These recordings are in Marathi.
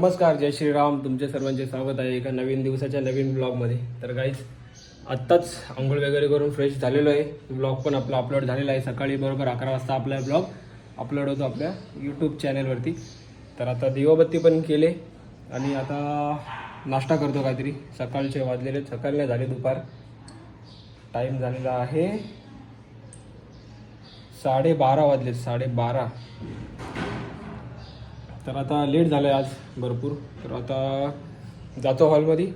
नमस्कार, जय श्रीराम. तुमचे सर्वांचे स्वागत आहे एका नवीन दिवसाच्या नवीन ब्लॉगमध्ये. तर गाईज आत्ताच आंघोळ वगैरे करून फ्रेश झालेलो आहे. ब्लॉग पण आपला अपलोड झालेला आहे. सकाळी बरोबर 11 वाजता आपला ब्लॉग अपलोड होतो आपल्या यूट्यूब चॅनलवरती. तर आता दिवाबत्ती पण केले आणि आता नाश्ता करतो काहीतरी. सकाळचे वाजलेले, सकाळ नाही झाले, दुपार. टाईम झालेला आहे 12:30 वाजले, 12:30. तर आता लेट झालं आहे आज भरपूर. तर आता जातो हॉलमध्ये,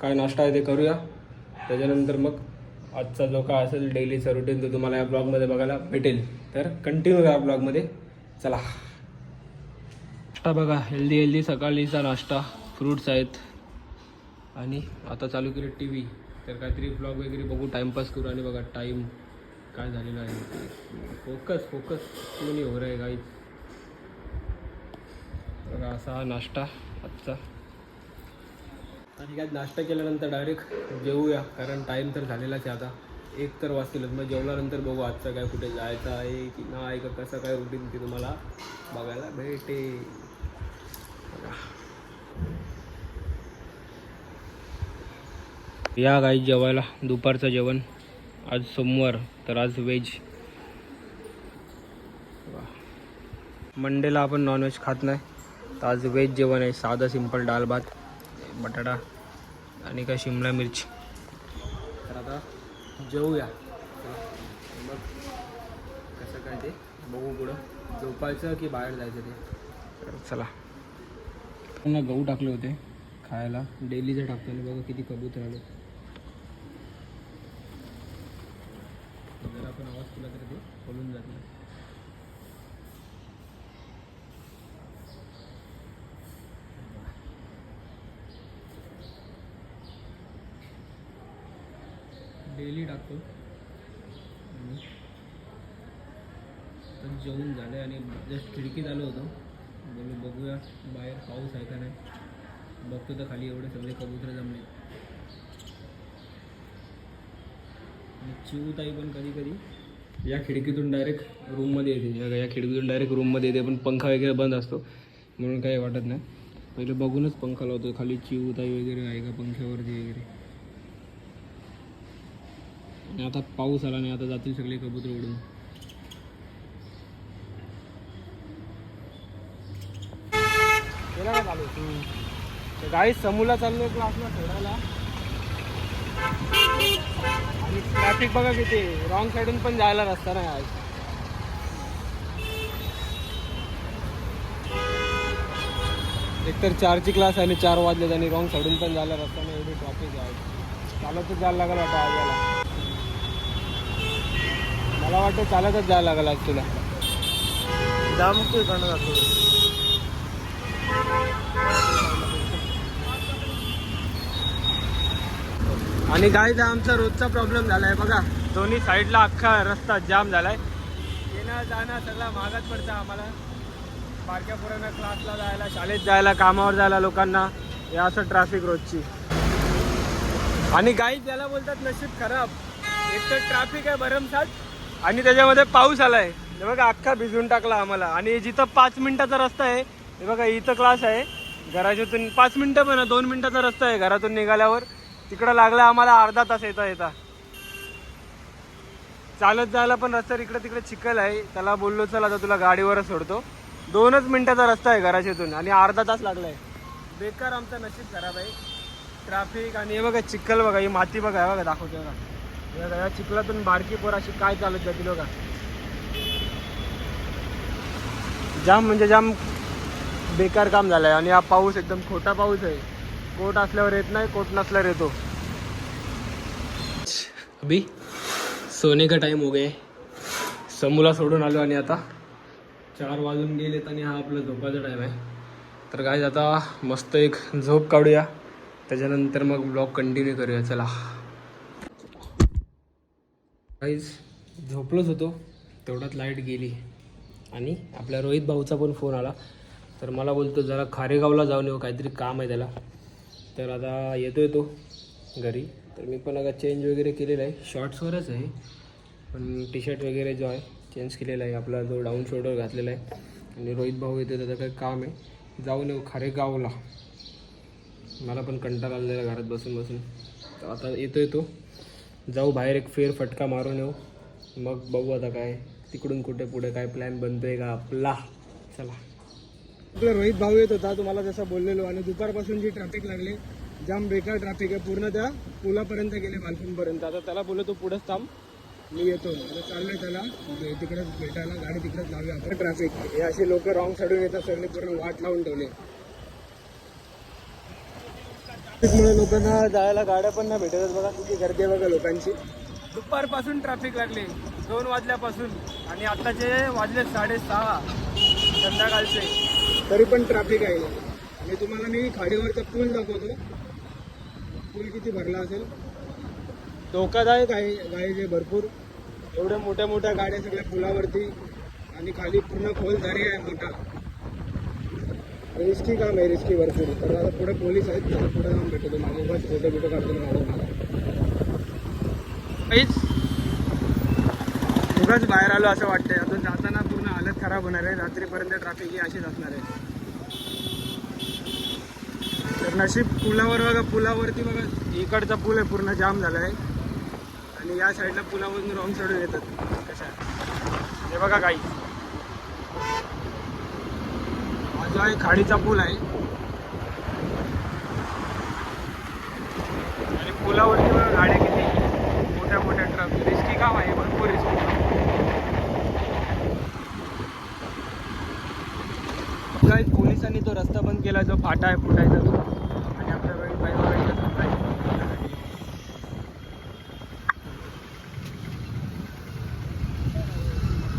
काय नाश्ता आहे ते करूया. त्याच्यानंतर मग आजचा जो काय असेल डेलीचा रुटीन तो तुम्हाला या ब्लॉगमध्ये बघायला भेटेल. तर कंटिन्यू या ब्लॉगमध्ये. चला, नाश्ता बघा, हेल्दी सकाळीचा नाश्ता, फ्रूट्स आहेत. आणि आता चालू केलं टी व्ही. तर काहीतरी ब्लॉग वगैरे बघू, टाईमपास करू. आणि बघा टाईम काय झालेला आहे. फोकस कोणी हो रहा आहे गाईज. बघा असा हा नाश्ता आजचा. आणि काय नाश्ता केल्यानंतर डायरेक्ट जेवूया, कारण टाईम तर झालेलाच आहे. आता 1 तर वाजतीलच. मग जेवल्यानंतर बघू आजचं काय, कुठे जायचं आहे की नाही, का कसं काय रुटीन ते तुम्हाला बघायला भेटेल. या गाई जेवायला दुपारचं जेवण. आज सोमवार, तर आज व्हेज. मंडेला आपण नॉनव्हेज खात नाही, तर आज व्हेज जेवण आहे. साधं सिंपल डाळ भात, बटाटा आणि काय शिमला मिरची. तर आता जेवूया. मग कसं काय ते बघू, पुढं झोपायचं की बाहेर जायचं ते. तर चला. पुन्हा गहू टाकले होते खायला, डेलीचं टाकतो. आणि बघा किती कबूतर आले. जर आपण आवाज केला तर ते बोलून जात नाही. डेली टाकतो. तर जेवून झालं आणि जस्ट खिडकीत आलो होतो. बोलू बघूया बाहेर पाऊस आहे का नाही. बघतो तर खाली एवढे सगळे कबूतर जमले. आणि चिवताई पण कधी या खिडकीतून डायरेक्ट रूममध्ये येते. या खिडकीतून डायरेक्ट रूममध्ये येते, पण पंखा वगैरे बंद असतो म्हणून काही वाटत नाही. पहिले बघूनच पंखा लावतो. खाली चिवताई वगैरे आहे का पंख्यावरती वगैरे. आणि आता पाऊस आला नाही, आता जातील सगळे कबूतर उडून. गाडी समूला चाललोय क्लासला सोडायला. आणि ट्रॅफिक बघा किती, रॉंग साईडून पण जायला रस्ता नाही आज. एकतर 4ची क्लास आहे आणि 4 वाजलेत आणि रॉंग साईडून पण जायला रस्ता नाही. एवढी ट्रॅफिक आहे. चालतच जायला लागेल आता आजला. मला वाटतं चालतच जायला लागेल आज तुला. जाम तू इकडनं जातो. आणि गाईज आमचा रोजचा प्रॉब्लेम झाला आहे बघा. दोन्ही साईडला अख्खा रस्ता जाम झाला आहे. येणं जाणं सगळं महागात पडतं आम्हाला. बारक्या पोरांना क्लासला जायला, शाळेत जायला, कामावर जायला लोकांना. हे असं ट्रॅफिक रोजची. आणि गाईज याला बोलतात नशीब खराब. एक तर ट्रॅफिक आहे भरमसाठ आणि त्याच्यामध्ये पाऊस आला आहे. हे बघा अख्खा भिजून टाकला आम्हाला. आणि जिथं 5 मिनिटाचा रस्ता आहे, हे बघा इथं क्लास आहे. घराच्यातून 5 मिनिटं पण 2 मिनिटाचा रस्ता आहे घरातून निघाल्यावर. तिकडं लागला आम्हाला अर्धा तास येता. चालत जायला पण रस्ता इकडे तिकडे चिखल आहे. त्याला बोललो चल आता तुला गाडीवरच सोडतो. 2च मिनिटाचा रस्ता आहे घराच्यातून आणि अर्धा तास लागला आहे. बेकार आमचं नशीब खराब आहे. ट्रॅफिक आणि हे बघा चिखल बघा, ही माती बघा, बघा दाखवतो बघा. या चिखलातून बारकी पोर अशी काय चालत जातील बघा. जाम म्हणजे जाम बेकार काम झालं आहे. आणि हा पाऊस एकदम खोटा पाऊस आहे. कोट असल्यावर येत नाही, कोट नसल्यावर येतो. अभी सोने का टाइम हो गया. समूला सोडून आलो आणि आता 4 वाजून गेलेत आणि हा आपला झोपाचा टाईम आहे. तर काय आता मस्त एक झोप काढूया, त्याच्यानंतर मग ब्लॉग कंटिन्यू करूया. चला. काहीच झोपलोच होतो, तेवढ्यात लाईट गेली. आणि आपल्या रोहित भाऊचा पण फोन आला. तर मला बोलतो जरा खारेगावला जाऊन येऊ, काहीतरी काम आहे त्याला. तर आता येतो तो घरी. तर मी पण आता चेंज वगैरे केलेलं आहे. शॉर्ट्सवरच आहे, पण टी शर्ट वगैरे जो आहे चेंज केलेला आहे. आपला जो डाऊन शोल्डर घातलेला आहे. आणि रोहित भाऊ येतो, त्याचं काही काम आहे. जाऊन येऊ खारेगावला. मला पण कंटाळा आलेला घरात बसून बसून. तर आता येतो जाऊ बाहेर एक फटका मारून येऊ. मग बघू आता काय तिकडून कुठे पुढे काय प्लॅन बनतोय का आपला. चला. आपला रोहित भाऊ येत होता तुम्हाला जसं बोललेलो. आणि दुपारपासून जी ट्रॅफिक लागली जाम बेकार ट्रॅफिक आहे. पूर्ण त्या पुलापर्यंत गेले बालपूरपर्यंत. आता त्याला बोललो तू पुढेच थांब मी येतो. आता चाललोय त्याला तिकडेच भेटायला. गाडी तिकडेच लावूया आपण. ट्रॅफिक हे असे लोक रॉंग साईडून येतात सगळे पूर्ण वाट लावून ठेवले. ट्रॅफिकमुळे लोकांना जायला गाड्या पण नाही भेटत. बघा किती गर्दी आहे बघा लोकांची. दुपारपासून ट्रॅफिक लागले 2 वाजल्यापासून आणि आत्ताचे वाजले 6:30 संध्याकाळचे तरी पण ट्रॅफिक आहे. आणि तुम्हाला मी खाडीवरचा पूल दाखवतो. पूल किती भरला असेल. धोकादायक आहे गाडीचे भरपूर. एवढ्या मोठ्या मोठ्या गाड्या सगळ्या पुलावरती आणि खाली पूर्ण खोल दरी आहे मोठा. रिस्की काम आहे रिस्की भरपूर. तर आता पुढे पोलीस आहेत त्याला पुढे जाऊन भेटतो. माझे बस फोटो बिटो काढतो मला. उगाच बाहेर आलो असं वाटतंय. अजून जाताना पूर्ण हालत खराब होणार आहे. रात्रीपर्यंत ट्रॅफिक ही अशीच असणार आहे. तर नशीब पुलावर बघा. पुलावरती बघा इकडचा पूल आहे पूर्ण जाम झाला आहे. आणि या साईडला पुलावरून रॉंग साईडून येतात. कशा हे बघा काही हा जो आहे खाडीचा पूल आहे. आणि पुलावरती बघा गाड्या किती मोठ्या मोठ्या ट्रक. रिस्की काम आहे भरपूर रिस्की काम. काय पोलिसांनी तो रस्ता बंद केला जो फाटा आहे फुटायचा तो. आणि आपल्या रोहित भाई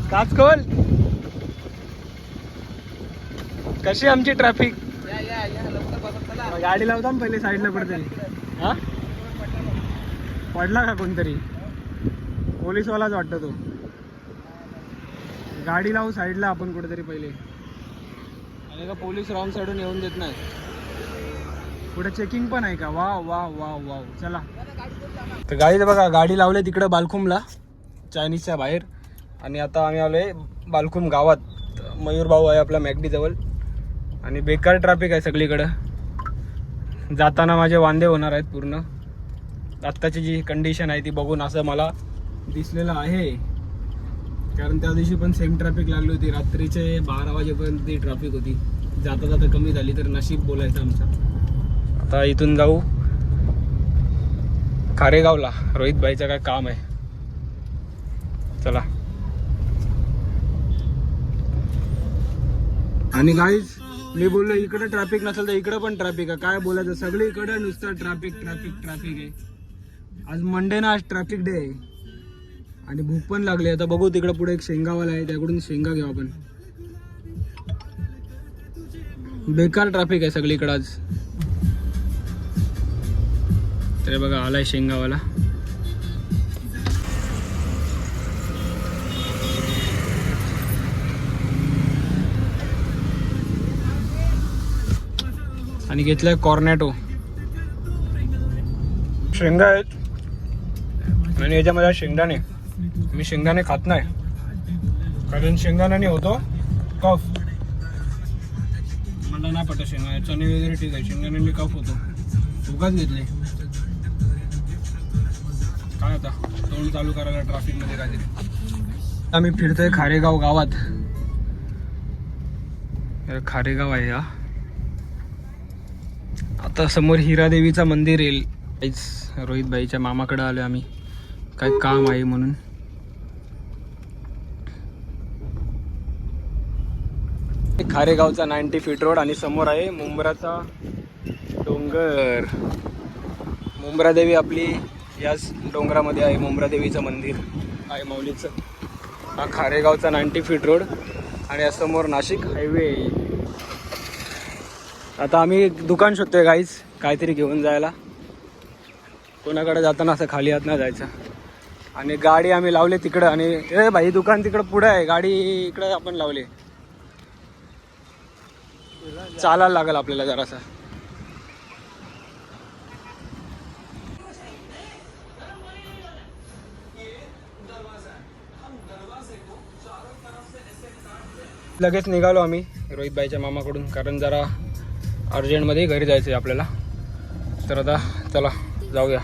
काचकोल कशी आमची ट्रॅफिक. गाडी लावता ना पहिले साईडला पडतरी. हा पडला का कोणतरी. पोलीसवालाच वाटतं तो. गाडी लावू साईडला आपण कुठेतरी पहिले. आणि का पोलीस रॉंग साईडून येऊन देत नाही. पुढे चेकिंग पण आहे का. Wow wow wow wow. चला तर गाडी बघा गाडी लावले तिकडं बालखुमला चायनीजच्या बाहेर. आणि आता आम्ही आलोय बालखुम गावात. मयूर भाऊ आहे आपला मॅगडी जवळ. आणि बेकार ट्रॅफिक आहे सगळीकडं. जाताना माझे वांदे होणार आहेत पूर्ण. आत्ताची जी कंडिशन आहे ती बघून असं मला दिसलेलं आहे. कारण त्या दिवशी पण सेम ट्रॅफिक लागली होती. रात्रीचे 12 वाजेपर्यंत ती ट्रॅफिक होती. जाता जाता कमी झाली तर नशीब बोलायचं आमचं. आता इथून जाऊ खारेगावला. रोहित भाईचं काय काम आहे. चला. आणि गाईज मी बोललो इकडे ट्रॅफिक नसेल तर इकडे पण ट्रॅफिक आहे. काय बोलायचं सगळीकडे नुसतं ट्रॅफिक ट्रॅफिक ट्रॅफिक आहे. आज मंडे ना. आज ट्रॅफिक डे आहे. आणि भूक पण लागली. आता बघू तिकडे पुढे एक शेंगावाला आहे त्याकडून शेंगा घेऊ आपण. बेकार ट्रॅफिक आहे सगळीकडे आज. तरी बघा आलाय शेंगावाला. आणि घेतलाय कॉर्नेटो. शेंगा आहेत आणि याच्यामध्ये शेंगदाणे. मी शेंगदाणे खात नाही कारण शेंगदाण्याने होतो कफ. मला नाही पटत शेंगदाणे. चणे वगैरे ठीक आहे. शेंगदाण्याने कफ होतो. उगाच घेतले. काय आता तोंड चालू करायला ट्रॅफिकमध्ये काय तरी. आम्ही फिरतोय खारेगाव गावात. खारेगाव आहे हा. आता समोर हिरादेवीचा मंदिर येईल. रोहित भाईच्या मामाकडे आलो आम्ही. काय काम आहे म्हणून. खारेगावचा 90 फीट रोड. आणि समोर आहे मुंब्राचा डोंगर. मुंब्रादेवी आपली याच डोंगरामध्ये आहे. मुंब्रादेवीचं मंदिर आहे माऊलीचं. हा खारेगावचा 90 फीट रोड. आणि समोर नाशिक हायवे. आता आम्ही दुकान शोधतोय गाईज काहीतरी घेऊन जायला. कोणाकडे जाताना असं खाली हात नाही जायचं. आणि गाडी आम्ही लावले तिकडं. आणि ए भाई दुकान तिकडं पुढे आहे. गाडी इकडं आपण लावले. चालायला लागेल आपल्याला जरासा. लगेच निघालो आम्ही रोहितबाईच्या मामाकडून, कारण जरा अर्जंटमध्ये घरी जायचं आहे आपल्याला. तर आता चला जाऊया.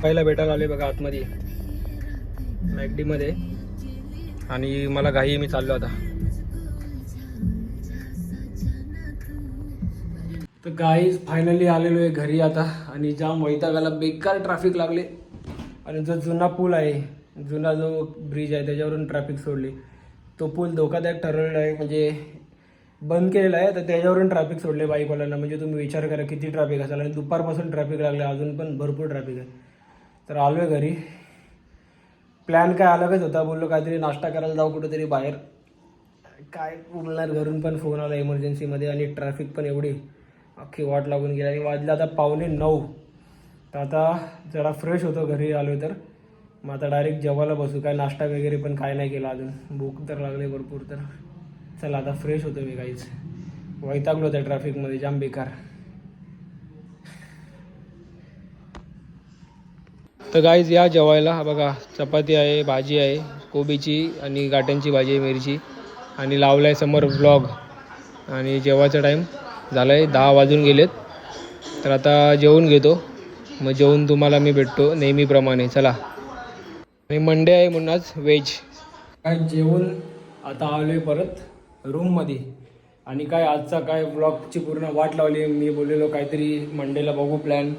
पहिला भेटायला आले बघा आतमध्ये मॅगडीमध्ये, आणि मला घाई मी चाललो आता. तर गाईज फायनली आलेलो आहे घरी आता, आणि जाम वैतागाला, बेकार ट्रॅफिक लागले. आणि जो जुना पूल आहे, जुना जो ब्रिज आहे त्याच्यावरून ट्रॅफिक सोडली. तो पूल धोकादायक ठरवलेला आहे, म्हणजे बंद केलेला आहे, तर त्याच्यावरून ट्रॅफिक सोडले बाईकवाल्यांना. म्हणजे तुम्ही विचार करा किती ट्रॅफिक असेल. आणि दुपारपासून ट्रॅफिक लागले, अजून पण भरपूर ट्रॅफिक आहे. तर आलो आहे घरी. प्लॅन काय अलगच होता, बोललो काहीतरी नाश्ता करायला जाऊ कुठेतरी बाहेर. काय बोलणार, घरून पण फोन आला इमर्जन्सीमध्ये, आणि ट्रॅफिक पण एवढी अख्खी वाट लागून गेली. आणि वाजलं आता 8:45. तर आता जरा फ्रेश होतो घरी आलो तर. मग आता डायरेक्ट जेवायला बसू. काय नाश्ता वगैरे पण काय नाही केला अजून, भूक तर लागले भरपूर. तर चला आता फ्रेश होतो मी. काहीच वैतागलो होत्या ट्रॅफिकमध्ये, जाम बेकार. तर गाईज या जेवायला. हा बघा चपाती आहे, भाजी आहे कोबीची, आणि गाट्यांची भाजी आहे, मिरची, आणि लावला आहे समोर व्लॉग. आणि जेवायचा टाईम झाला आहे, 10 वाजून गेलेत. तर आता जेवून घेतो, मग जेवून तुम्हाला मी भेटतो नेहमीप्रमाणे. चला. आणि मंडे आहे म्हणून आज व्हेज. काय जेवून आता आलो आहे परत रूममध्ये. आणि काय आजचा काय व्लॉगची पूर्ण वाट लावली. मी बोललेलो काहीतरी मंडेला बघू प्लॅन,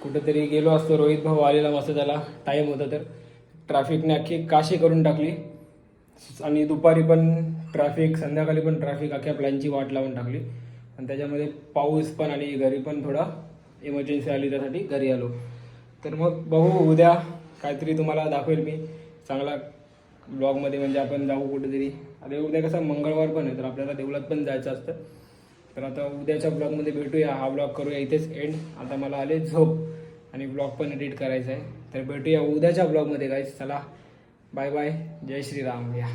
कुठेतरी गेलो असतो. रोहित भाऊ आलेला मस्त, त्याला टाईम होता. तर ट्रॅफिकने अख्खी काशी करून टाकली. आणि दुपारी पण ट्रॅफिक, संध्याकाळी पण ट्रॅफिक, अख्ख्या प्लॅनची वाट लावून टाकली. आणि त्याच्यामध्ये पाऊस पण, आणि घरी पण थोडा इमर्जन्सी आली, त्यासाठी घरी आलो. तर मग बघू उद्या काहीतरी तुम्हाला दाखवेल मी चांगला ब्लॉगमध्ये. म्हणजे आपण जाऊ कुठेतरी. आता उद्या कसं मंगळवार पण आहे, तर आपल्याला देवळात पण जायचं असतं. तर आता उद्याच्या ब्लॉगमध्ये भेटूया. हा ब्लॉग करूया इथेच एंड. आता मला आले झोप, आणि ब्लॉग पण एडिट करायचा आहे. तर भेटूया उद्याच्या ब्लॉगमध्ये गाईज. चला बाय बाय, जय श्रीराम. या.